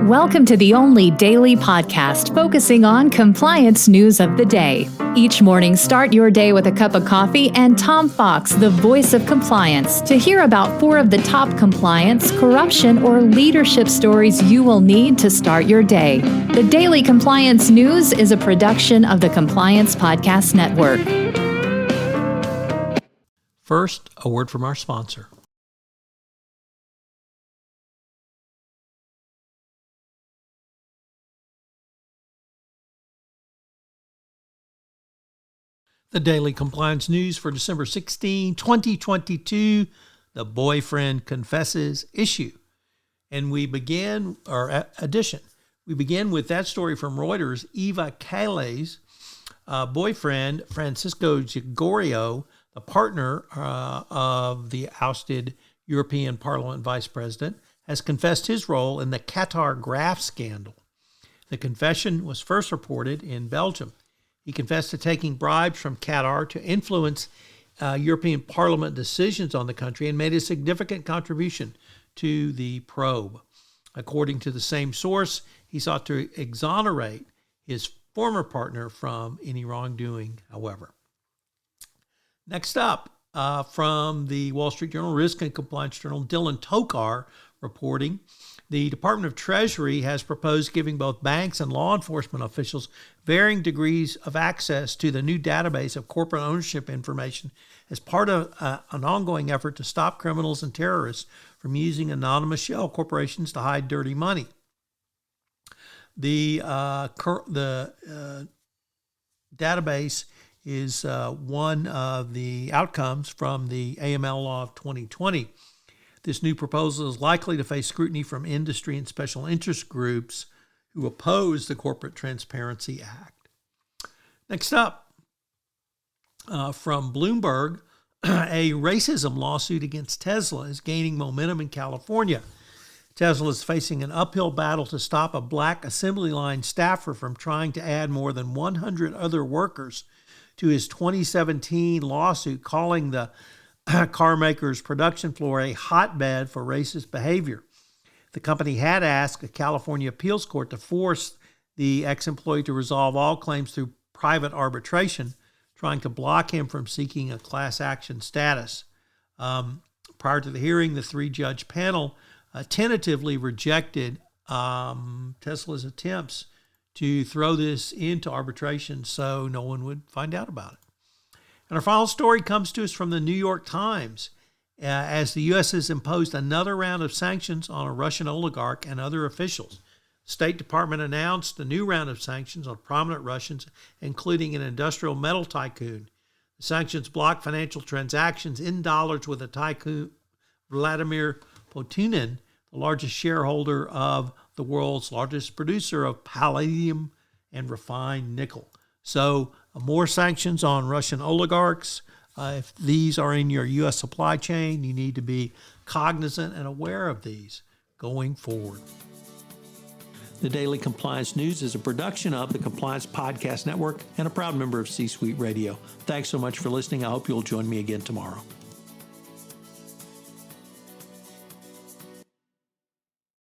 Welcome to the only daily podcast focusing on compliance news of the day. Each morning, start your day with a cup of coffee and Tom Fox, the voice of compliance, to hear about 4 of the top compliance, corruption, or leadership stories you will need to start your day. The Daily Compliance News is a production of the Compliance Podcast Network. First, a word from our sponsor. The Daily Compliance News for December 16, 2022, the boyfriend confesses issue. And we begin with that story from Reuters. Eva Kaili's boyfriend, Francisco Gregorio, the partner of the ousted European Parliament vice president, has confessed his role in the Qatar graft scandal. The confession was first reported in Belgium. He confessed to taking bribes from Qatar to influence European Parliament decisions on the country and made a significant contribution to the probe. According to the same source, he sought to exonerate his former partner from any wrongdoing, however. Next up, from the Wall Street Journal, Risk and Compliance Journal, Dylan Tokar reporting, the Department of Treasury has proposed giving both banks and law enforcement officials varying degrees of access to the new database of corporate ownership information as part of an ongoing effort to stop criminals and terrorists from using anonymous shell corporations to hide dirty money. The database is one of the outcomes from the AML law of 2020. This new proposal is likely to face scrutiny from industry and special interest groups who oppose the Corporate Transparency Act. Next up, from Bloomberg, a racism lawsuit against Tesla is gaining momentum in California. Tesla is facing an uphill battle to stop a black assembly line staffer from trying to add more than 100 other workers to his 2017 lawsuit, calling the car maker's production floor a hotbed for racist behavior. The company had asked a California appeals court to force the ex-employee to resolve all claims through private arbitration, trying to block him from seeking a class action status. Prior to the hearing, the 3-judge panel tentatively rejected Tesla's attempts to throw this into arbitration so no one would find out about it. And our final story comes to us from the New York Times. As the U.S. has imposed another round of sanctions on a Russian oligarch and other officials. The State Department announced a new round of sanctions on prominent Russians, including an industrial metal tycoon. The sanctions block financial transactions in dollars with the tycoon Vladimir Putin, the largest shareholder of the world's largest producer of palladium and refined nickel. So more sanctions on Russian oligarchs. If these are in your U.S. supply chain, you need to be cognizant and aware of these going forward. The Daily Compliance News is a production of the Compliance Podcast Network and a proud member of C-Suite Radio. Thanks so much for listening. I hope you'll join me again tomorrow.